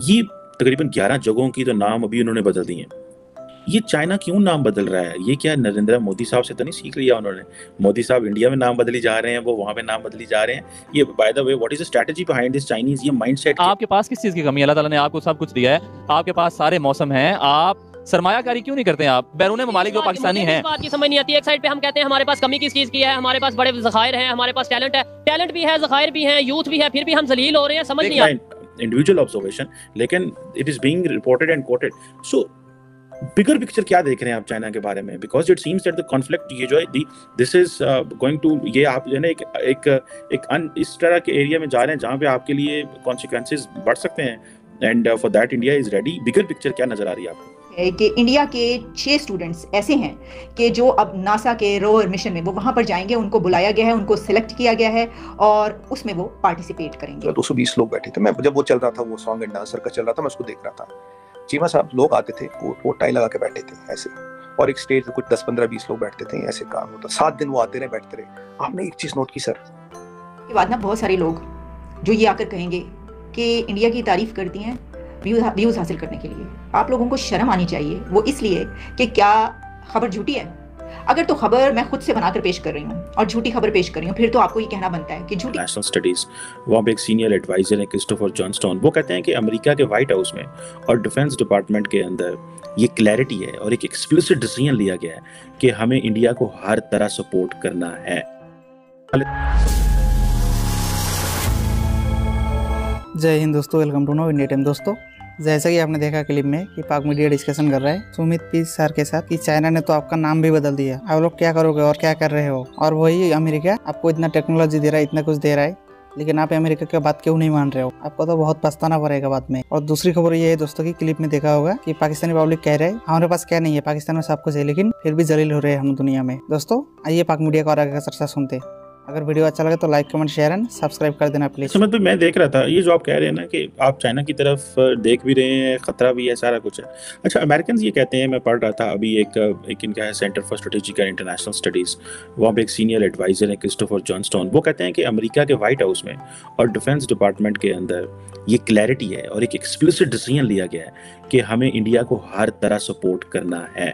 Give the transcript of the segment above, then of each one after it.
ये तकरीबन 11 जगहों की तो नाम अभी उन्होंने बदल दिए हैं। ये चाइना क्यों नाम बदल रहा है? ये क्या नरेंद्र मोदी साहब से तो नहीं सीख लिया उन्होंने? मोदी साहब इंडिया में नाम बदली जा रहे हैं, वो वहां पे नाम बदली जा रहे हैं। ये by the way what is the strategy behind this Chinese? ये माइंडसेट क्या? आपके पास किस चीज की कमी है? अल्लाह ताला ने आपको सब कुछ दिया है, आपके पास सारे मौसम हैं, आप सरमायाकारी क्यों नहीं करते? आप बैरून ममालिक जो पाकिस्तानी हैं। इस बात की समझ नहीं आती। एक साइड पे हम कहते हैं हमारे पास कमी किस चीज की है, हमारे पास बड़े ज़खायर हैं, हमारे पास टैलेंट है, टैलेंट भी है, ज़खायर भी हैं, यूथ भी है, फिर भी हम जलील हो रहे हैं। समझ नहीं आती। इंडिविजुअल ऑब्जर्वेशन, लेकिन it is being reported and coated. So bigger picture क्या देख रहे हैं आप चाइना के बारे में? Because it seems that the conflict ये जो है दिस इज गोइंग टू, ये आप जो है ना एक इस तरह के एरिया में जा रहे हैं जहाँ पे आपके लिए कॉन्सिक्वेंसेस बढ़ सकते हैं, and for that India is ready. Bigger picture क्या नजर आ रही है आपको? कि इंडिया के 6 स्टूडेंट्स ऐसे हैं कि जो अब नासा के रोवर मिशन में वो वहाँ पर जाएंगे, उनको बुलाया गया है, उनको सिलेक्ट किया गया है और उसमें वो पार्टिसिपेट करेंगे। 220 लोग बैठे थे। मैं जब वो चल रहा था, वो सॉन्ग एंड डांस का चल रहा था, मैं उसको देख रहा था। चीमा साहब लोग आते थे, वो टाई लगा के बैठे थे ऐसे, और एक स्टेज पे कुछ 10, 15, 20 लोग बैठते थे, ऐसे काम होता। 7 दिन वो आते रहे, बैठते रहे। आपने एक चीज नोट की सर, के बाद ना बहुत सारे लोग जो ये आकर कहेंगे कि इंडिया की तारीफ करती हैं व्यूज हासिल करने के लिए। आप लोगों को शर्म आनी चाहिए। वो इसलिए कि क्या खबर झूठी है? अगर तो खबर मैं खुद से बनाकर पेश कर रही हूँ और झूठी खबर पेश कर रही हूँ, फिर तो आपको ये कहना बनता है कि झूठी। नेशनल स्टडीज, वहाँ पे एक सीनियर एडवाइजर है क्रिस्टोफर जॉनस्टोन, वो कहते हैं कि अमेरिका के व्हाइट हाउस में और डिफेंस डिपार्टमेंट के अंदर ये क्लैरिटी है और एक एक्सप्लिसिट डिसीजन लिया गया है कि हमें इंडिया को हर तरह सपोर्ट करना है। जय हिंद दोस्तों, welcome to know India time. दोस्तों, जैसा कि आपने देखा क्लिप में कि पाक मीडिया डिस्कशन कर रहा है सुमित पी सर के साथ कि चाइना ने तो आपका नाम भी बदल दिया, आप लोग क्या करोगे और क्या कर रहे हो? और वही अमेरिका आपको इतना टेक्नोलॉजी दे रहा है, इतना कुछ दे रहा है, लेकिन आप अमेरिका की बात क्यों नहीं मान रहे हो? आपको तो बहुत पछताना पड़ेगा बाद में। और दूसरी खबर ये है दोस्तों की क्लिप में देखा होगा कि पाकिस्तानी पब्लिक कह रहे हैं हमारे पास क्या नहीं है, पाकिस्तान में सब कुछ है, लेकिन फिर भी जलील हो रहे हैं हम दुनिया में। दोस्तों आइए पाक मीडिया का और आगे का चर्चा सुनते हैं। अगर वीडियो अच्छा लगे तो like, comment, share and subscribe कर देना प्लीज। समझ मैं देख रहा था ये जो आप कह रहे हैं ना कि आप चाइना की तरफ देख भी रहे हैं, खतरा भी है, सारा कुछ है। अच्छा, अमेरिकन ये कहते हैं, मैं पढ़ रहा था अभी एक इनका है centre for strategic and international studies, वहाँ पे एक सीनियर एडवाइजर है क्रिस्टोफर जॉनस्टोन, वो कहते हैं कि अमेरिका के व्हाइट हाउस में और डिफेंस डिपार्टमेंट के अंदर ये क्लैरिटी है और एक एक्सप्लिसिट डिसीजन लिया गया है कि हमें इंडिया को हर तरह सपोर्ट करना है।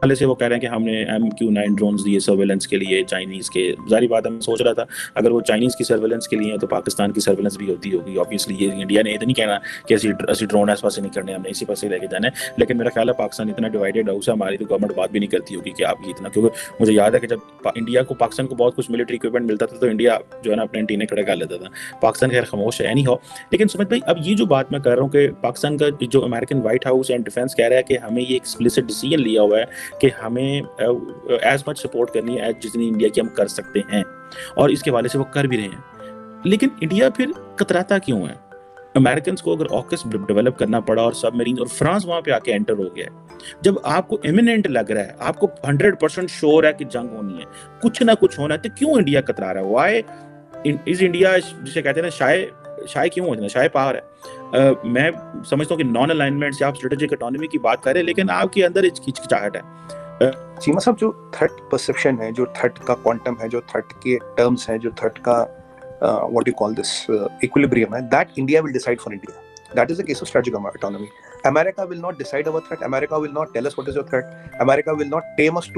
पहले से वो कह रहे हैं कि हमने MQ-9 ड्रोन्स दिए सर्वेलेंस के लिए चाइनीज़ के। जारी बात है, मैं सोच रहा था अगर वो चाइनीज़ की सर्वेलेंस के लिए है तो पाकिस्तान की सर्वेलेंस भी होती होगी ऑब्वियसली। ये इंडिया ने ये तो नहीं कहना कि ऐसी ड्रोन इस पास नहीं करने, हमने इसी पास से लेके जाना है। लेकिन मेरा ख्याल है पाकिस्तान इतना डिवाइडेड हाउस है, हमारी तो गवर्नमेंट बात भी नहीं करती होगी कि आप ये इतना, क्योंकि मुझे याद है कि जब इंडिया को पाकिस्तान को बहुत कुछ मिलिट्री इक्विपमेंट मिलता था तो इंडिया जो है ना अपने एंटीने खड़े कर लेता था। पाकिस्तान खैर खामोश है, नहीं हो। लेकिन सुमित भाई, अब ये जो बात मैं कर रहा हूँ कि पाकिस्तान का जो American white house and defence कह रहा है कि हमें ये एक्सप्लिसिट डिसीजन लिया हुआ है कि हमें एज मच सपोर्ट करनी है एज जितनी इंडिया की हम कर सकते हैं, और इसके वाले से वो कर भी रहे हैं। लेकिन इंडिया फिर कतराता क्यों है? अमेरिकन को अगर ऑकस डेवलप करना पड़ा और सबमरीन, और फ्रांस वहां पे आके एंटर हो गया है, जब आपको इमिनेंट लग रहा है, आपको 100% श्योर है कि जंग होनी है, कुछ ना कुछ होना है, तो क्यों इंडिया कतरा रहा है? व्हाई इज इंडिया, जिसे कहते हैं ना शाय क्यों हो जाना, शाय पावर है। मैं समझता हूँ कि नॉन अलाइनमेंट से आप स्ट्रेटेजिक ऑटोनॉमी की बात करें, लेकिन आपके अंदर हिचकिचाहट है। चीमा साहब, जो थ्रेट परसेप्शन है, जो थ्रेट का क्वांटम है, जो थ्रेट के टर्म्स हैं, जो थ्रेट का what you call this equilibrium है, that India will decide for India. That is the case of strategic autonomy. America will not decide our threat. America will not tell us what is your threat. America will not tame us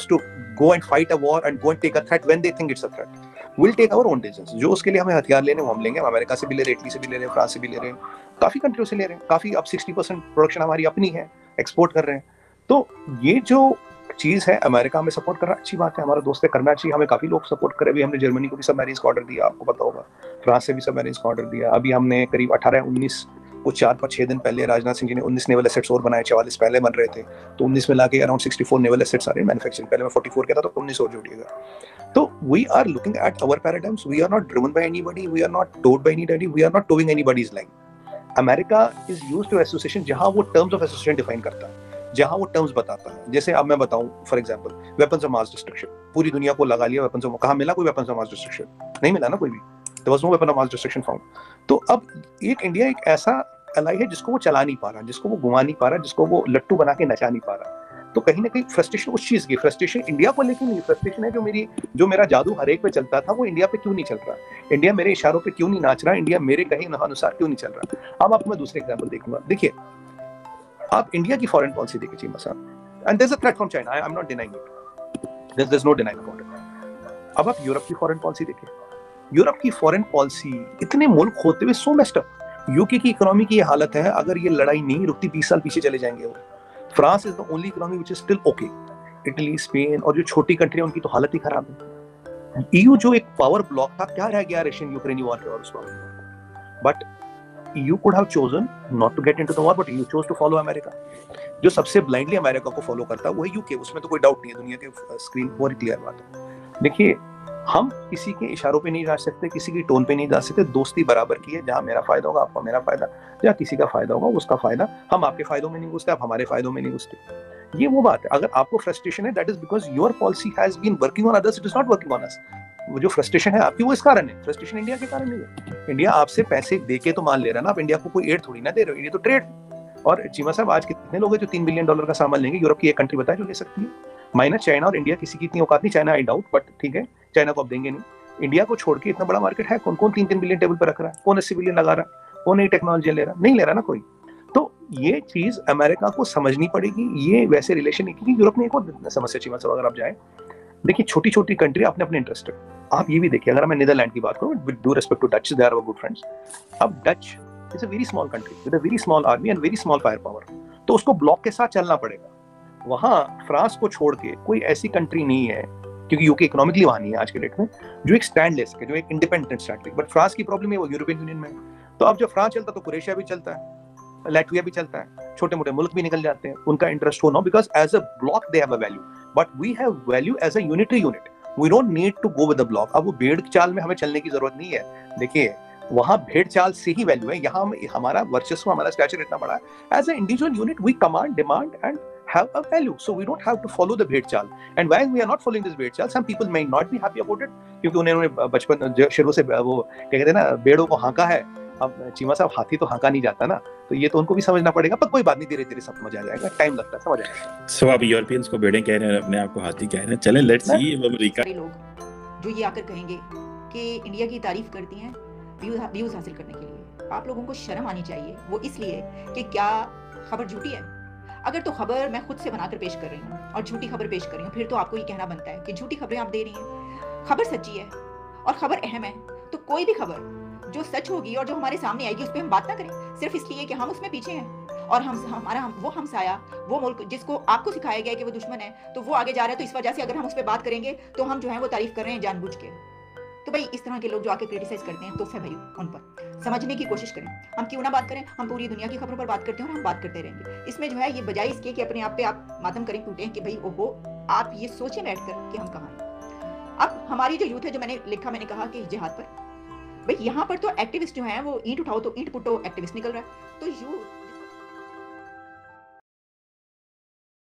to go and fight a war and go and take a threat when they think it's a threat. We'll take our own decisions. जो उसके लिए हमें हथियार लेने वो हम लेंगे. हम अमेरिका से भी ले रहे हैं, इटली से भी ले रहे हैं, फ्रांस से भी ले रहे हैं, काफी कंट्रियों से ले रहे हैं. काफी अब 60% प्रोडक्शन हमारी अपनी है, एक्सपोर्ट कर रहे हैं. तो ये जो चीज है, अमेरिका हमें सपोर्ट कर रहा है, अच्छी बात है, हमारा दोस्त है, करना चाहिए. हमें काफी लोग सपोर्ट करे. अभी हमने जर्मनी को भी सबमरीन्स का ऑर्डर दिया, आपको पता होगा. फ्रांस से भी सबमरीन्स का ऑर्डर दिया. अभी हमने करीब 18-19 वो 4-6 दिन पहले राजनाथ सिंह जी ने 19 नेवल एसेट्स और बनाए. 44 पहले बन रहे थे, तो 19 में लाके अराउंड 64 नेवल एसेट्स आ रहे हैं मैन्युफैक्चरिंग. पहले मैं 44 कहता, तो 19 और जोड़िएगा. तो we are looking at our paradigms. We are not driven by anybody, we are not towed by anybody, we are not toeing anybody's line. America is used to association जहां वो टर्म्स ऑफ एसोसिएशन डिफाइन करता है, जहां वो terms बताता है. जैसे अब मैं बताऊं, for example, weapons of mass destruction. पूरी दुनिया को लगा लिया वेपन्स ऑफ, कहां मिला कोई वेपन्स ऑफ मास डिस्ट्रक्शन? नहीं मिला ना कोई भी. There was no weapon of mass destruction found. तो अब एक इंडिया एक ऐसा अलाई है जिसको वो चला नहीं पा रहा, जिसको वो घुमा नहीं पा रहा, जिसको वो लट्टू बना के नचा नहीं पा रहा. तो कहीं ना कहीं फ्रस्ट्रेशन उस चीज की, फ्रस्ट्रेशन इंडिया को लेकर नहीं, फ्रस्ट्रेशन है जो मेरा जादू हर एक पे चलता था वो इंडिया पे क्यों नहीं चल रहा, इंडिया मेरे इशारों पे क्यों नहीं नाच रहा, इंडिया मेरे कहे अनुसार क्यों नहीं चल रहा। अब आपको मैं दूसरे एग्जाम्पल देखूंगा। देखिए आप इंडिया की फॉरेन पॉलिसी देखिए चीमा साहब, and there is a threat from China, I am not denying it, there is no denying about it. अब आप यूरोप की फॉरेन पॉलिसी देखिए, यूरोप की फॉरेन पॉलिसी इतने मुल्क होते हुए सो मेस्ड अप। यूके की इकोनॉमी की ये हालत है, अगर ये लड़ाई नहीं रुकती 20 साल पीछे चले जाएंगे वो। France is the only economy which is still okay. Italy, Spain और जो छोटी कंट्री है उनकी तो हालत ही खराब है। ईयू जो एक पावर ब्लॉक था, क्या रह गया रशियन यूक्रेनी वॉर के और उस वक्त। But EU could have chosen not to get into the war, but EU chose to follow America. जो सबसे ब्लाइंडली अमेरिका को फॉलो करता है वो है यूके, उसमें तो कोई डाउट नहीं है, दुनिया के स्क्रीन बहुत क्लियर बात है। देखिए हम किसी के इशारों पे नहीं जा सकते, किसी की टोन पे नहीं जा सकते, दोस्ती बराबर की है, जहां मेरा फायदा होगा आपका मेरा फायदा, या किसी का फायदा होगा उसका फायदा, हम आपके फायदों में नहीं घुसते, आप हमारे फायदों में नहीं घुसते। ये वो बात है। अगर आपको फ्रस्ट्रेशन है, that is because your policy has been working on others, it is not working on us. वो जो फ्रस्ट्रेशन है आपकी वो इस कारण है, फ्रस्ट्रेशन इंडिया के कारण नहीं है। इंडिया आपसे पैसे देके तो मान ले रहा है ना, आप इंडिया को कोई एड थोड़ी ना दे रहे हो, इंडिया तो ट्रेड। और चीमा साहब आज कितने लोग हैं जो $3 बिलियन का सामान लेंगे? यूरोप की एक कंट्री बताए जो ले सकती है, माइनस चाइना और इंडिया, किसी की इतनी औकात नहीं। चाइना आई डाउट, बट ठीक है चाइना को आप देंगे नहीं। इंडिया को छोड़ के इतना बड़ा मार्केट है, कौन कौन 3-3 बिलियन टेबल पर रख रहा है? कौन 80 बिलियन लगा रहा है? कौन नई टेक्नोलॉजी ले रहा? नहीं ले रहा ना कोई। तो ये चीज अमेरिका को समझनी पड़ेगी। ये वैसे रिलेशन नहीं, क्योंकि यूरोप में एक और समस्या चीमा साहब, अगर आप जाए देखिए छोटी छोटी कंट्री अपने अपने इंटरेस्ट है। आप ये भी देखिए, अगर मैं नीदरलैंड की बात करूं, with due respect to Dutch, they are our good friends. अब Dutch is a very small country with a very small army and very small firepower, तो उसको ब्लॉक के साथ चलना पड़ेगा। वहां फ्रांस को छोड़ के कोई ऐसी कंट्री नहीं है, क्योंकि यूके इकोनॉमिकली वहां नहीं है आज के डेट में, जो एक स्टैंड ले सके, जो एक इंडिपेंडेंट स्टैंड ले। बट फ्रांस की प्रॉब्लम है वो यूरोपियन यूनियन में। तो अब जब फ्रांस चलता तो क्रोएशिया भी चलता है, लैटविया भी चलता है, छोटे मोटे मुल्क भी निकल जाते हैं, उनका इंटरेस्ट हो ना, because as a block they have a value, but we have value as a unitary unit. We don't need to go with the block. अब वो भेड़ चाल में हमें चलने की जरूरत नहीं है। देखिए वहां भेड़ चाल से ही वैल्यू है, यहाँ हमारा वर्चस्व, हमारा स्टैचर इतना बड़ा है। As a individual unit we command, demand and have a value, so we don't have to follow the भेड़ चाल। And while we are not following this भेड़ चाल, some people may not be happy about it, क्योंकि उन्होंने बचपन शुरू से वो क्या कहते हैं ना, भेड़ों को हाँका है। अब चीमा साहब हाथी तो हाँका नहीं जाता ना, तो ये तो उनको भी समझना पड़ेगा। पर कोई बात नहीं, धीरे धीरे सब समझ आ जाएगा, टाइम लगता है, समझ आएगा। सो आप यूरोपियंस को भेड़ें कह रहे हैं, अपने आप को हाथी कह रहे हैं। चलें लेट्स सी अमेरिका। लोग जो ये आकर कहेंगे कि इंडिया की तारीफ करती हैं व्यूज हासिल करने के लिए, आप लोगों को शर्म आनी चाहिए। वो इसलिए कि क्या खबर झूठी है? अगर तो खबर मैं खुद से बनाकर पेश कर रही हूँ और झूठी खबर पेश कर रही हूँ, फिर तो आपको ये कहना बनता है कि झूठी खबरें आप दे रही हैं। खबर सच्ची है और खबर अहम है, तो कोई भी खबर जो सच होगी और जो हमारे सामने आएगी उस पर हम बात ना करें, सिर्फ इसलिए कि हम उसमें पीछे हैं और वो हमसाया, वो मुल्क जिसको आपको सिखाया गया कि वो दुश्मन है, तो वो आगे जा रहा है। तो इस वजह से अगर हम उस पर बात करेंगे तो हम जो है वो तारीफ कर रहे हैं जानबूझ के। तो भाई इस तरह के लोग जो आके क्रिटिसाइज करते हैं, तो फिर भाई उन पर समझने की कोशिश करें। हम क्यों ना बात करें, हम पूरी दुनिया की खबरों पर बात करते हैं और हम बात करते रहेंगे। इसमें जो है ये बजाय इसके कि अपने आप पे आप मातम करें, टूटें कि भाई ओहो, आप ये सोचें बैठकर कि हम कहाँ हैं। अब हमारी जो यूथ है, जो मैंने कहा कि जिहाद पर, भाई यहाँ पर तो एक्टिविस्ट जो हैं वो ईंट उठाओ तो ईंट पुटो एक्टिविस्ट निकल रहा है। तो यूथ